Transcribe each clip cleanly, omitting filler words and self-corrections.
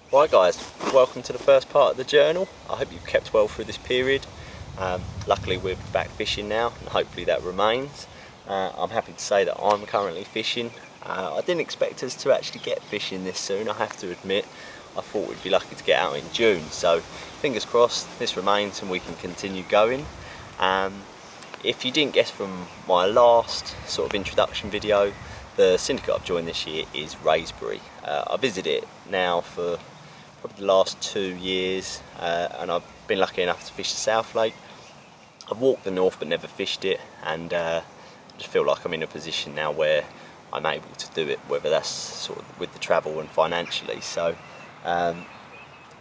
Right guys, welcome to the first part of the journal. I hope you've kept well through this period. Luckily we're back fishing now and hopefully that remains. I'm happy to say that I'm currently fishing. I didn't expect us to actually get fishing this soon, I have to admit. I thought we'd be lucky to get out in June, so fingers crossed this remains and we can continue going. If you didn't guess from my last sort of introduction video, the syndicate I've joined this year is WRAYSBURY. I visited it now for probably the last 2 years and I've been lucky enough to fish the South Lake. I've walked the north but never fished it, and I just feel like I'm in a position now where I'm able to do it, whether that's sort of with the travel and financially. So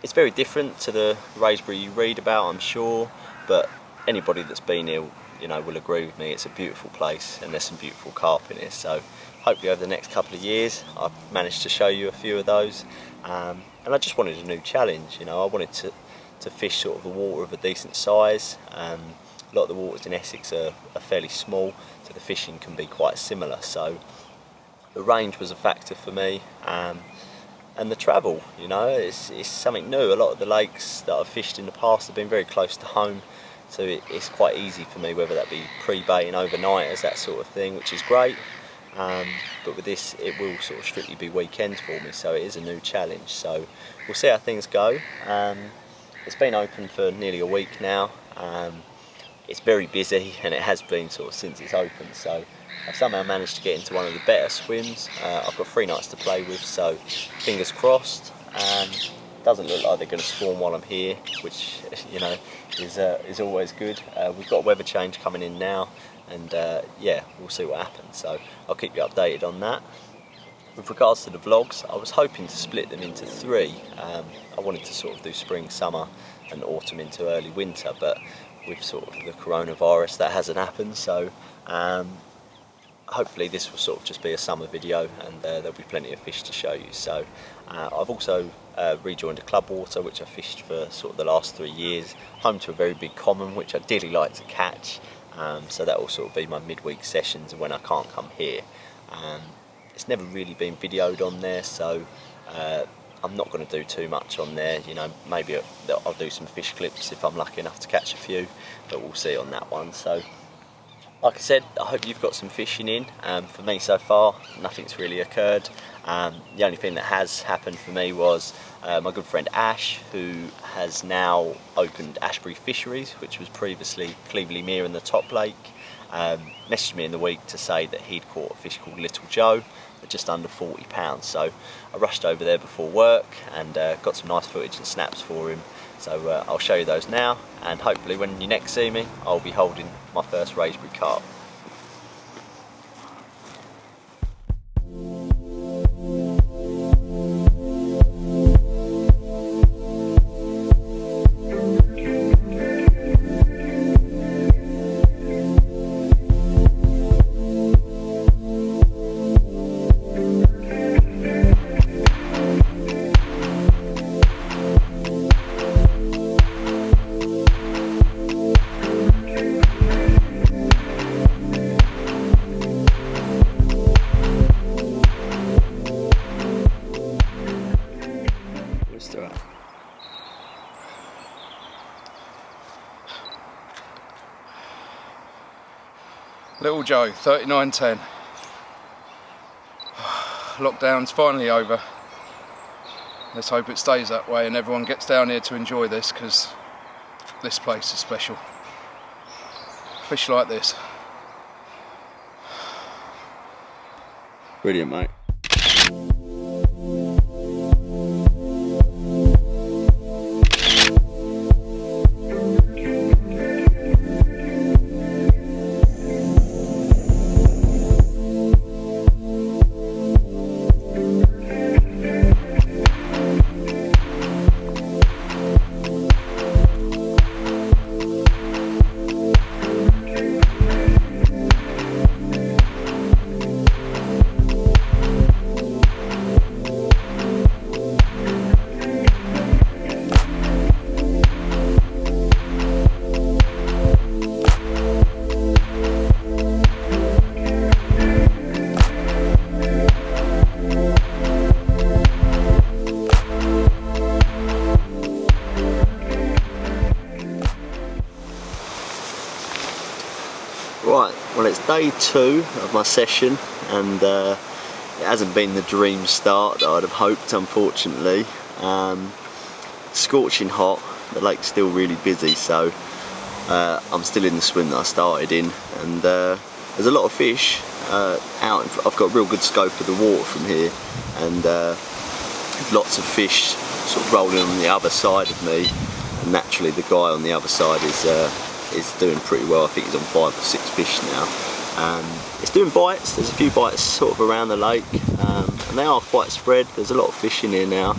it's very different to the WRAYSBURY you read about, I'm sure, but anybody that's been here, you know, will agree with me. It's a beautiful place and there's some beautiful carp in here. So hopefully over the next couple of years I've managed to show you a few of those. And I just wanted a new challenge, you know. I wanted to fish sort of the water of a decent size. A lot of the waters in Essex are fairly small, so the fishing can be quite similar. So the range was a factor for me, and the travel, you know, it's something new. A lot of the lakes that I've fished in the past have been very close to home, so it's quite easy for me, whether that be pre-baiting, overnighters, that sort of thing, which is great. But with this, it will sort of strictly be weekends for me, so it is a new challenge. So we'll see how things go. It's been open for nearly a week now. It's very busy, and it has been sort of since it's opened. So I've somehow managed to get into one of the better swims. I've got 3 nights to play with, so fingers crossed. Doesn't look like they're going to spawn while I'm here, which, you know, is always good. We've got a weather change coming in now, and yeah, we'll see what happens. So I'll keep you updated on that. With regards to the vlogs, I was hoping to split them into 3. I wanted to sort of do spring, summer and autumn into early winter, but with sort of the coronavirus that hasn't happened. So hopefully this will sort of just be a summer video, and there'll be plenty of fish to show you. So I've also rejoined a club water which I fished for sort of the last 3 years, home to a very big common which I dearly like to catch. So that will sort of be my midweek sessions when I can't come here. It's never really been videoed on there, so I'm not going to do too much on there. You know, maybe I'll do some fish clips if I'm lucky enough to catch a few, but we'll see on that one. So like I said, I hope you've got some fishing in. For me so far, nothing's really occurred. The only thing that has happened for me was my good friend Ash, who has now opened Ashbury Fisheries, which was previously Cleverley Mere in the Top Lake, messaged me in the week to say that he'd caught a fish called Little Joe at just under £40. So I rushed over there before work and got some nice footage and snaps for him. So I'll show you those now, and hopefully when you next see me, I'll be holding my first WRAYSBURY carp. Little Joe, 39.10. Lockdown's finally over. let's hope it stays that way and everyone gets down here to enjoy this, because this place is special. Fish like this. Brilliant, mate. Right, well, it's day 2 of my session, and it hasn't been the dream start that I'd have hoped, unfortunately. Scorching hot, the lake's still really busy, so I'm still in the swim that I started in, and there's a lot of fish out. I've got a real good scope of the water from here, and lots of fish sort of rolling on the other side of me, and naturally the guy on the other side is doing pretty well. I think he's on 5 or 6 fish now. It's doing bites. There's a few bites sort of around the lake, and they are quite spread. There's a lot of fish in here now,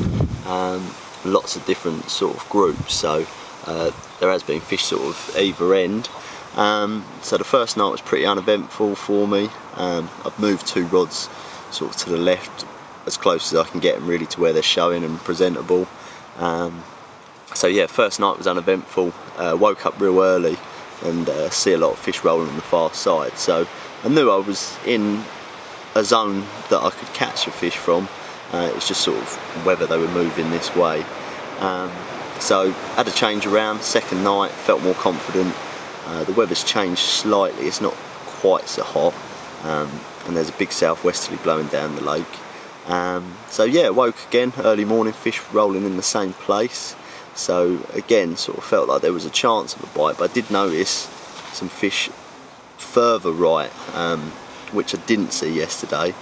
lots of different sort of groups, so there has been fish sort of either end. So the first night was pretty uneventful for me. I've moved 2 rods sort of to the left as close as I can get them really to where they're showing and presentable. So yeah, first night was uneventful. Woke up real early and see a lot of fish rolling on the far side, so I knew I was in a zone that I could catch a fish from. It's just sort of whether they were moving this way. So had a change around. Second night, felt more confident. The weather's changed slightly, it's not quite so hot, and there's a big southwesterly blowing down the lake. So yeah, woke again, early morning, fish rolling in the same place. So again, sort of felt like there was a chance of a bite, but I did notice some fish further right, which I didn't see yesterday,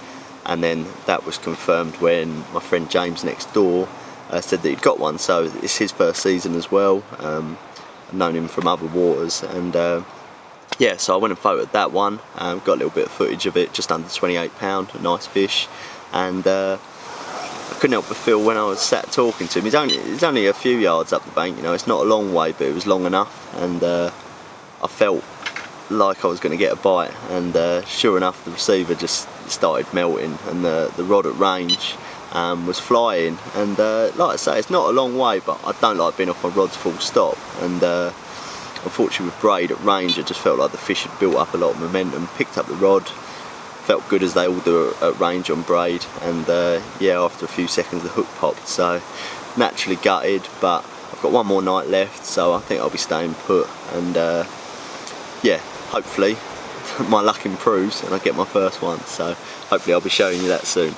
and then that was confirmed when my friend James next door said that he'd got one. So it's his first season as well. I've known him from other waters, and yeah, so I went and photoed that one. Got a little bit of footage of it, just under 28 pound, a nice fish, and I couldn't help but feel when I was sat talking to him, he's only a few yards up the bank, you know, it's not a long way, but it was long enough, and I felt like I was going to get a bite, and sure enough the receiver just started melting, and the rod at range was flying, and like I say, it's not a long way, but I don't like being off my rods full stop, and unfortunately with braid at range I just felt like the fish had built up a lot of momentum, picked up the rod, felt good as they all do at range on braid, and yeah, after a few seconds the hook popped, so naturally gutted, but I've got one more night left, so I think I'll be staying put, and yeah, hopefully my luck improves and I get my first one, so hopefully I'll be showing you that soon.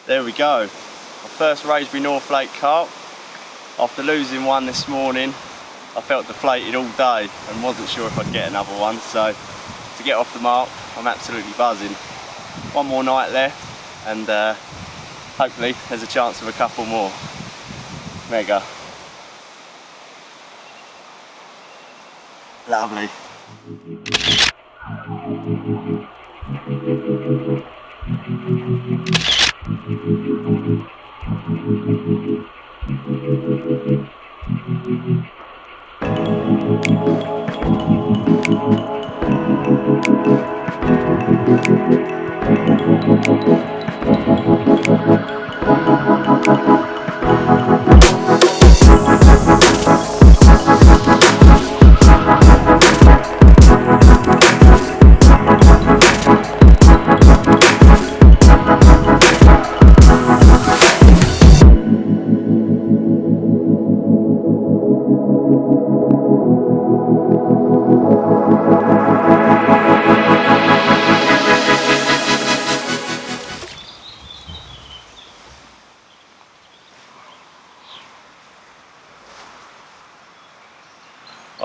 There we go, my first WRAYSBURY North Lake carp. After losing one this morning, I felt deflated all day and wasn't sure if I'd get another one, so to get off the mark, I'm absolutely buzzing. One more night left, and hopefully there's a chance of a couple more. Mega. Lovely.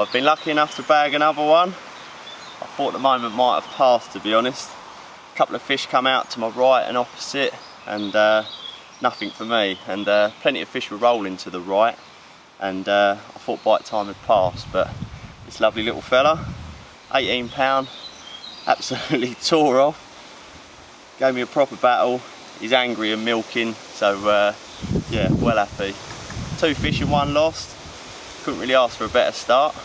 I've been lucky enough to bag another one. I thought the moment might have passed, to be honest. A couple of fish come out to my right and opposite, and nothing for me. And plenty of fish were rolling to the right, and I thought bite time had passed, but this lovely little fella, 18 pound, absolutely tore off. Gave me a proper battle. He's angry and milking, so yeah, well happy. 2 fish and 1 lost. Couldn't really ask for a better start.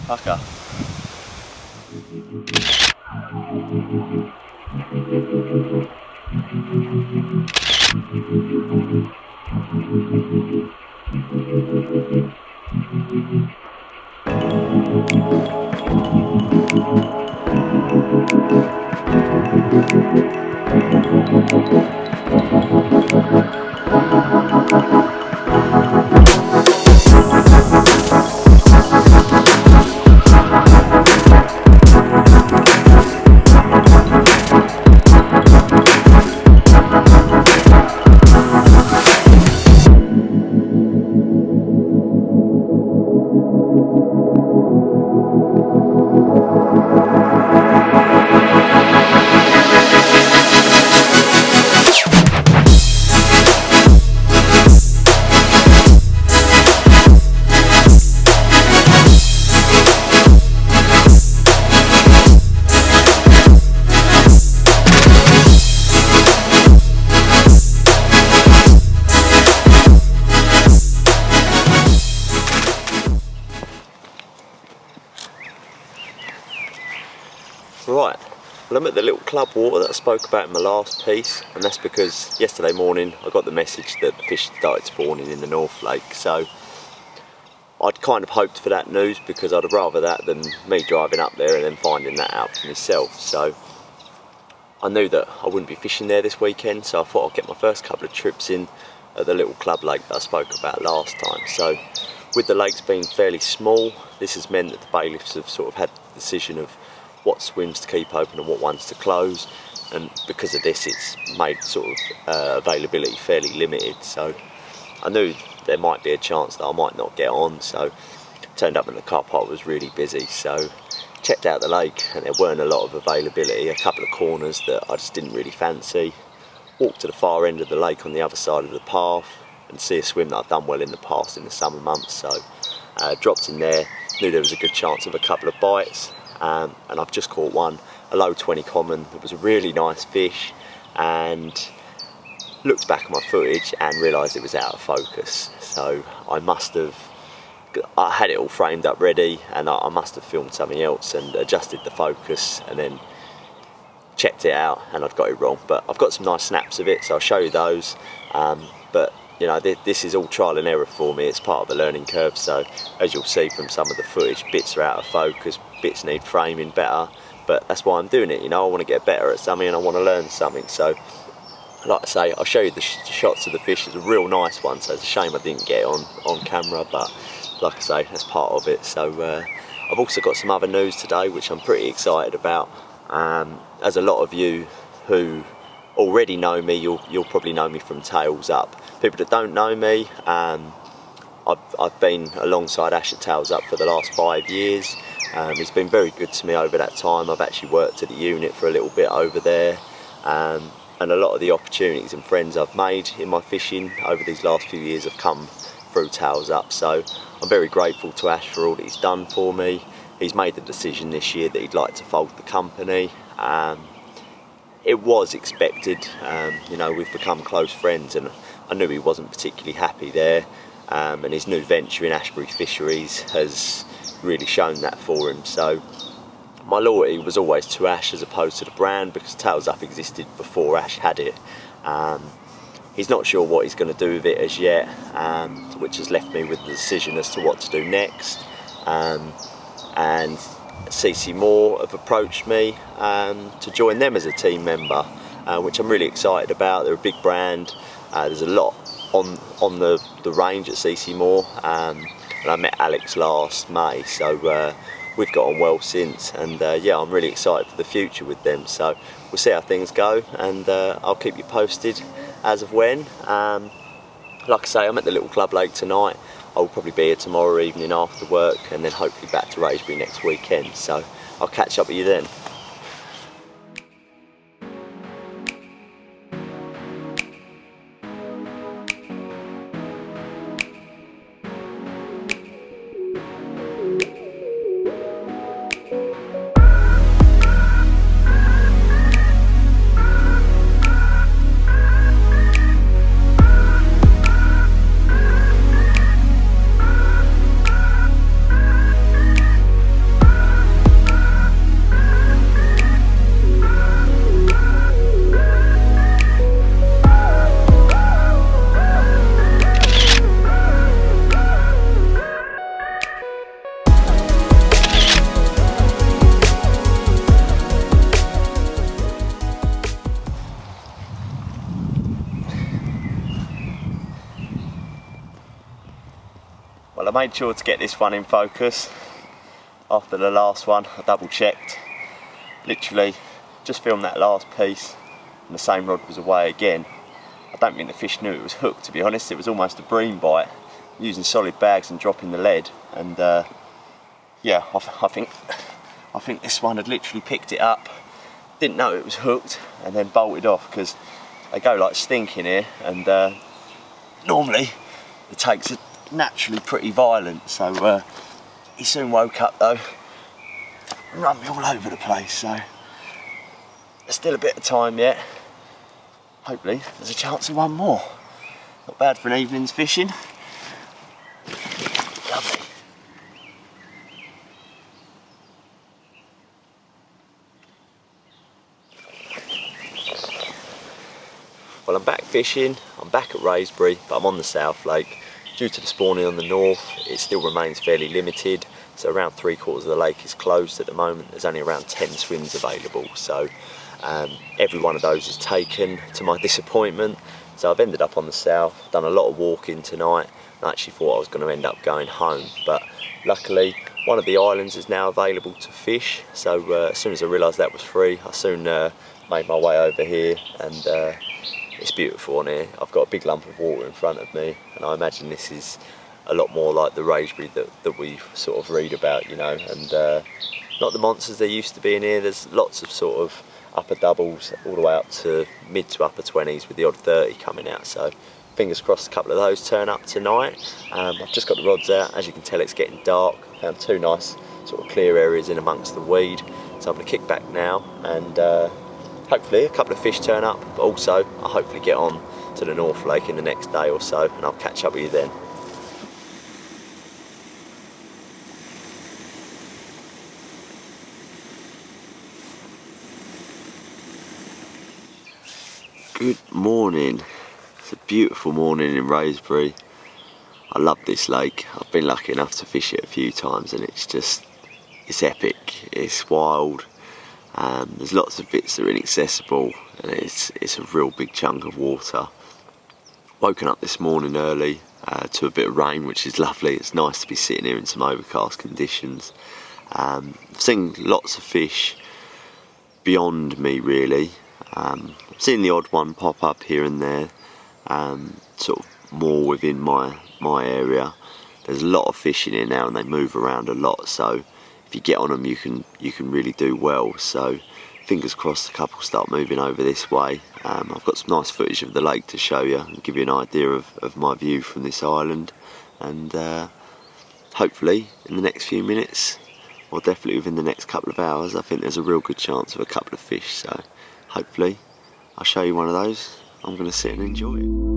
Pucker. Right, well I'm at the little club water that I spoke about in my last piece, and that's because yesterday morning I got the message that the fish had started spawning in the North Lake, so I'd kind of hoped for that news because I'd rather that than me driving up there and then finding that out for myself. So I knew that I wouldn't be fishing there this weekend, so I thought I'd get my first couple of trips in at the little club lake that I spoke about last time. So with the lakes being fairly small, this has meant that the bailiffs have sort of had the decision of what swims to keep open and what ones to close, and because of this it's made sort of availability fairly limited. So I knew there might be a chance that I might not get on, so turned up and the car park was really busy, so checked out the lake and there weren't a lot of availability. A couple of corners that I just didn't really fancy. Walked to the far end of the lake on the other side of the path and see a swim that I've done well in the past in the summer months, so dropped in there, knew there was a good chance of a couple of bites. And I've just caught one, a low 20 common. It was a really nice fish, and looked back at my footage and realised it was out of focus. So I had it all framed up ready, and I must have filmed something else and adjusted the focus and then checked it out, and I'd got it wrong. But I've got some nice snaps of it, so I'll show you those. But you know, this is all trial and error for me. It's part of the learning curve, so as you'll see from some of the footage, bits are out of focus, bits need framing better, but that's why I'm doing it. You know, I want to get better at something and I want to learn something. So like I say, I'll show you the shots of the fish. It's a real nice one, so it's a shame I didn't get it on camera, but like I say, that's part of it. So I've also got some other news today which I'm pretty excited about. As a lot of you who already know me, you'll probably know me from Tails Up. People that don't know me, I've been alongside Ash at Tails Up for the last 5 years. He's been very good to me over that time. I've actually worked at the unit for a little bit over there, and a lot of the opportunities and friends I've made in my fishing over these last few years have come through Tails Up. So I'm very grateful to Ash for all that he's done for me. He's made the decision this year that he'd like to fold the company. It was expected, you know, we've become close friends, and I knew he wasn't particularly happy there, and his new venture in Ashbury Fisheries has really shown that for him. So my loyalty was always to Ash as opposed to the brand, because Tails Up existed before Ash had it. He's not sure what he's going to do with it as yet, which has left me with the decision as to what to do next. And CC Moore have approached me to join them as a team member, which I'm really excited about. They're a big brand. There's a lot on the range at CC Moore, and I met Alex last May, so we've got on well since, and yeah, I'm really excited for the future with them. So we'll see how things go, and I'll keep you posted as of when. Like I say, I'm at the little club lake tonight. I'll probably be here tomorrow evening after work, and then hopefully back to WRAYSBURY next weekend. So I'll catch up with you then. Well, I made sure to get this one in focus. After the last one, I double checked. Literally, just filmed that last piece and the same rod was away again. I don't think the fish knew it was hooked, to be honest. It was almost a bream bite, using solid bags and dropping the lead. And yeah, I think this one had literally picked it up, didn't know it was hooked, and then bolted off, because they go like stinking here, and normally the takes are naturally pretty violent. So he soon woke up though and run me all over the place. So there's still a bit of time yet. Hopefully there's a chance of one more. Not bad for an evening's fishing. Lovely. Well, I'm back fishing. I'm back at WRAYSBURY, but I'm on the South Lake. Due to the spawning on the north, it still remains fairly limited. So around 3/4 of the lake is closed at the moment. There's only around 10 swims available. So every one of those is taken, to my disappointment. So I've ended up on the south, done a lot of walking tonight. I actually thought I was going to end up going home, but luckily one of the islands is now available to fish. So as soon as I realised that was free, I soon made my way over here, and it's beautiful on here. I've got a big lump of water in front of me, and I imagine this is a lot more like the WRAYSBURY that we sort of read about, you know, and not the monsters there used to be in here. There's lots of sort of upper doubles all the way up to mid to upper 20s with the odd 30 coming out. So fingers crossed a couple of those turn up tonight. I've just got the rods out. As you can tell, it's getting dark. Found two nice sort of clear areas in amongst the weed. So I'm going to kick back now, and hopefully a couple of fish turn up, but also I'll hopefully get on to the North Lake in the next day or so, and I'll catch up with you then. Good morning. It's a beautiful morning in WRAYSBURY. I love this lake. I've been lucky enough to fish it a few times, and it's epic. It's wild. There's lots of bits that are inaccessible, and it's a real big chunk of water. Woken up this morning early to a bit of rain, which is lovely. It's nice to be sitting here in some overcast conditions. I've seen lots of fish beyond me, really. I've seen the odd one pop up here and there, sort of more within my area. There's a lot of fish in here now, and they move around a lot, so if you get on them you can really do well. So fingers crossed a couple start moving over this way. I've got some nice footage of the lake to show you and give you an idea of my view from this island, and hopefully in the next few minutes, or definitely within the next couple of hours, I think there's a real good chance of a couple of fish. So hopefully I'll show you one of those. I'm going to sit and enjoy it.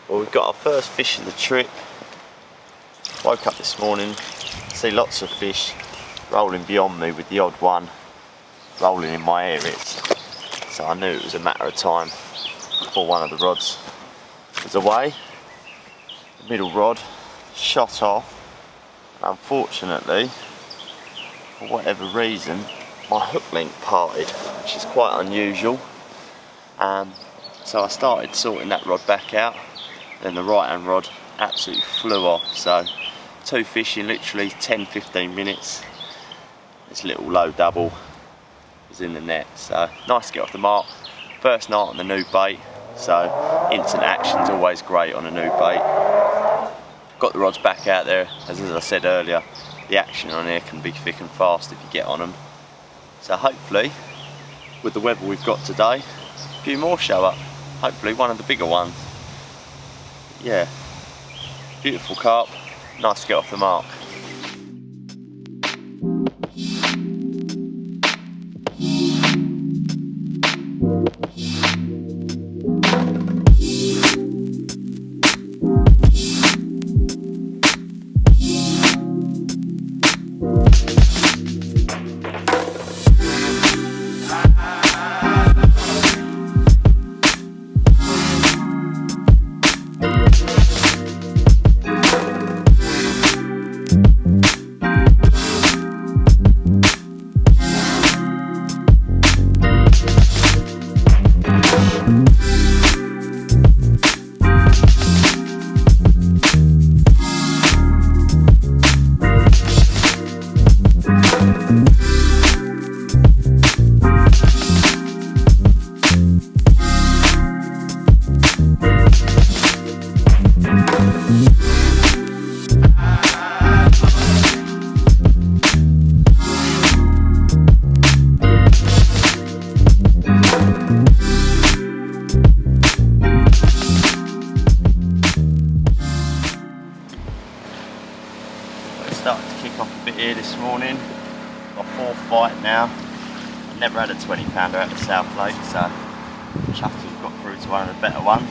Well, we've got our first fish of the trip. Woke up this morning, see lots of fish rolling beyond me, with the odd one rolling in my areas. So I knew it was a matter of time before one of the rods was away. middle rod, shot off. Unfortunately, for whatever reason, my hook link parted, which is quite unusual. So I started sorting that rod back out, then the right hand rod absolutely flew off. So 2 fish in literally 10-15 minutes. This little low double was in the net, so nice to get off the mark. First night on the new bait, so instant action's always great on a new bait. Got the rods back out there, as I said earlier, the action on here can be thick and fast if you get on them. So hopefully, with the weather we've got today, a few more show up. Hopefully one of the bigger ones. Yeah, beautiful carp, nice to get off the mark. Starting to kick off a bit here this morning. My 4th bite now. I've never had a 20 pounder out of South Lake, so I'm chuffed to have got through to one of the better ones.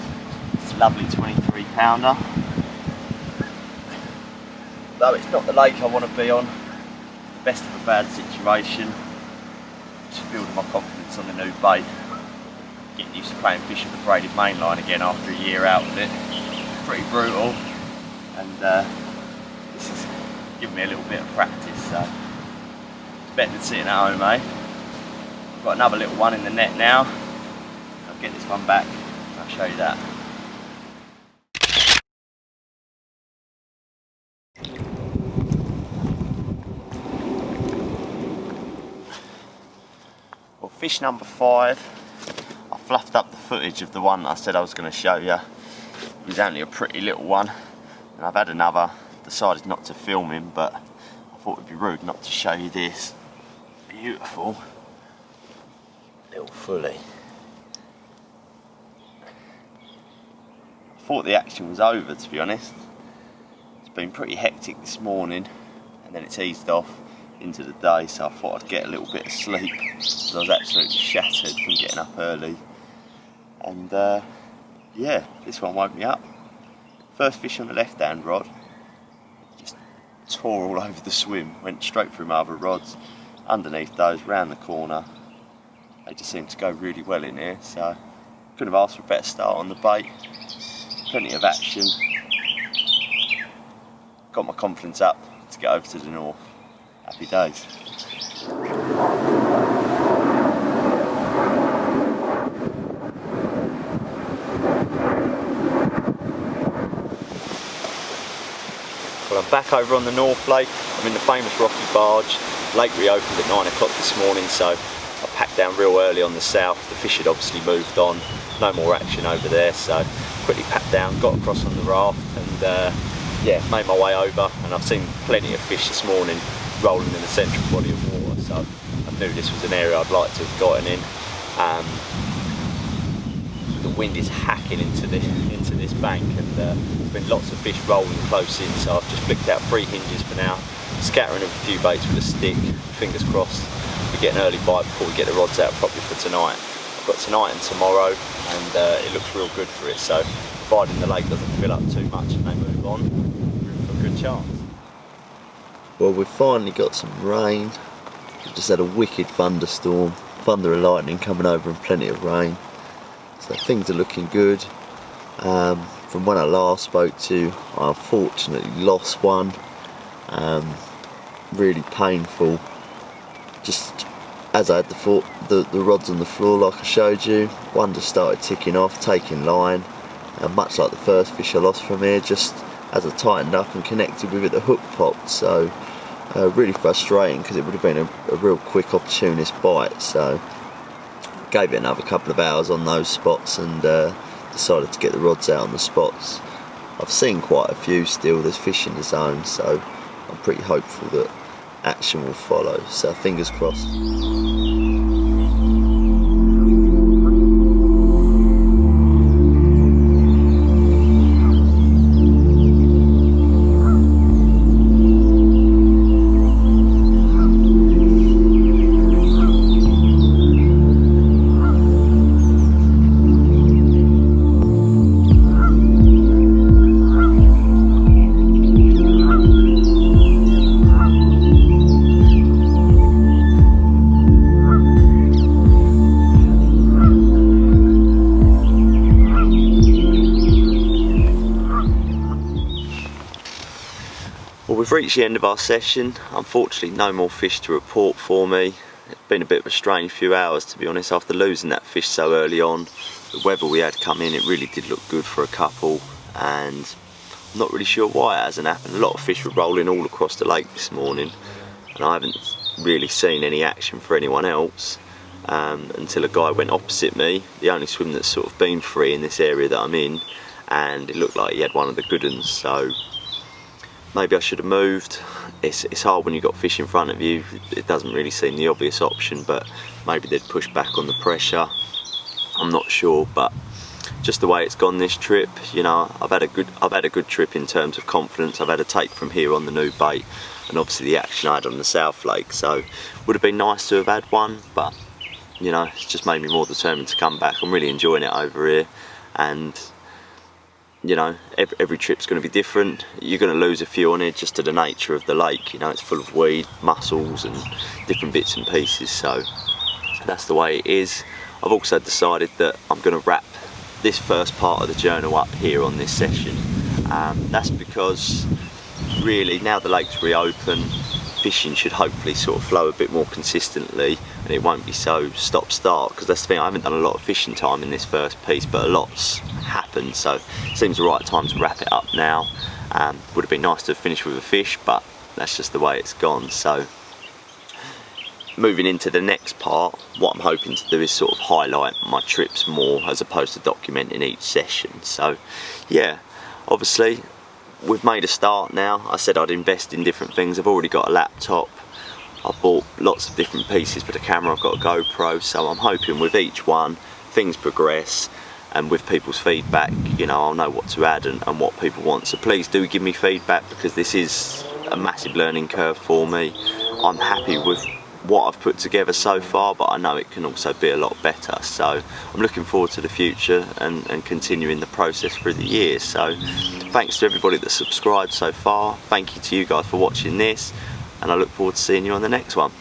It's a lovely 23 pounder. Though it's not the lake I want to be on, best of a bad situation. Just building my confidence on the new bait. Getting used to playing fish with the braided mainline again after a year out with it. Pretty brutal, and this is giving me a little bit of practice, so it's better than sitting at home, eh? I've got another little one in the net now. I'll get this one back and I'll show you that. Well, fish number 5, I fluffed up the footage of the one that I said I was going to show you. It was only a pretty little one, and I've had another. Decided not to film him, but I thought it'd be rude not to show you this beautiful little fully. I thought the action was over, to be honest. It's been pretty hectic this morning, and then it's eased off into the day, so I thought I'd get a little bit of sleep because I was absolutely shattered from getting up early. And yeah, this one woke me up. First fish on the left hand rod, tore all over the swim, went straight through my other rods, underneath those, round the corner. They just seem to go really well in here, so couldn't have asked for a better start on the bait. Plenty of action. Got my confidence up to get over to the north. Happy days. Well, I'm back over on the North Lake. I'm in the famous Rocky Barge. Lake reopened at 9 o'clock this morning, so I packed down real early on the south. The fish had obviously moved on, no more action over there, so quickly packed down, got across on the raft, and yeah, made my way over. And I've seen plenty of fish this morning rolling in the central body of water, so I knew this was an area I'd like to have gotten in. The wind is hacking into this bank, and there's been lots of fish rolling close in, so I've just flicked out 3 hinges for now, scattering a few baits with a stick. Fingers crossed we get an early bite before we get the rods out properly for tonight. I've got tonight and tomorrow, and it looks real good for it, so providing the lake doesn't fill up too much and they move on, we're in for a good chance. Well, we've finally got some rain. We've just had a wicked thunderstorm, thunder and lightning coming over and plenty of rain. So things are looking good. from when I last spoke to you, I unfortunately lost one. Really painful. Just as I had the rods on the floor like I showed you, one just started ticking off, taking line, and much like the first fish I lost from here, just as I tightened up and connected with it, the hook popped. So really frustrating, because it would have been a real quick opportunist bite. So gave it another couple of hours on those spots and decided to get the rods out on the spots. I've seen quite a few still, there's fish in the zone, so I'm pretty hopeful that action will follow, so fingers crossed. Well, we've reached the end of our session. Unfortunately, no more fish to report for me. It's been a bit of a strange few hours, to be honest, after losing that fish so early on. The weather we had come in, it really did look good for a couple, and I'm not really sure why it hasn't happened. A lot of fish were rolling all across the lake this morning, and I haven't really seen any action for anyone else until a guy went opposite me, the only swim that's sort of been free in this area that I'm in, and it looked like he had one of the good ones. So maybe I should have moved. It's hard when you've got fish in front of you. It doesn't really seem the obvious option, but maybe they'd push back on the pressure. I'm not sure, but just the way it's gone this trip, you know, I've had a good trip in terms of confidence. I've had a take from here on the new bait, and obviously the action I had on the South Lake. So would have been nice to have had one, but you know, it's just made me more determined to come back. I'm really enjoying it over here, and you know, every trip's going to be different. You're going to lose a few on it just to the nature of the lake. You know, it's full of weed, mussels and different bits and pieces, so that's the way it is. I've also decided that I'm going to wrap this first part of the journal up here on this session. That's because really now the lake's reopened, fishing should hopefully sort of flow a bit more consistently, and it won't be so stop-start, because that's the thing, I haven't done a lot of fishing time in this first piece, but a lot's happened, so it seems the right time to wrap it up now. Would have been nice to have finished with a fish, but that's just the way it's gone. So moving into the next part, what I'm hoping to do is sort of highlight my trips more as opposed to documenting each session. So yeah, obviously we've made a start now. I said I'd invest in different things. I've already got a laptop, I've bought lots of different pieces for the camera, I've got a GoPro, so I'm hoping with each one things progress, and with people's feedback, you know, I'll know what to add and what people want. So please do give me feedback, because this is a massive learning curve for me. I'm happy with what I've put together so far, but I know it can also be a lot better. So I'm looking forward to the future and continuing the process through the year. So thanks to everybody that subscribed so far. Thank you to you guys for watching this, and I look forward to seeing you on the next one.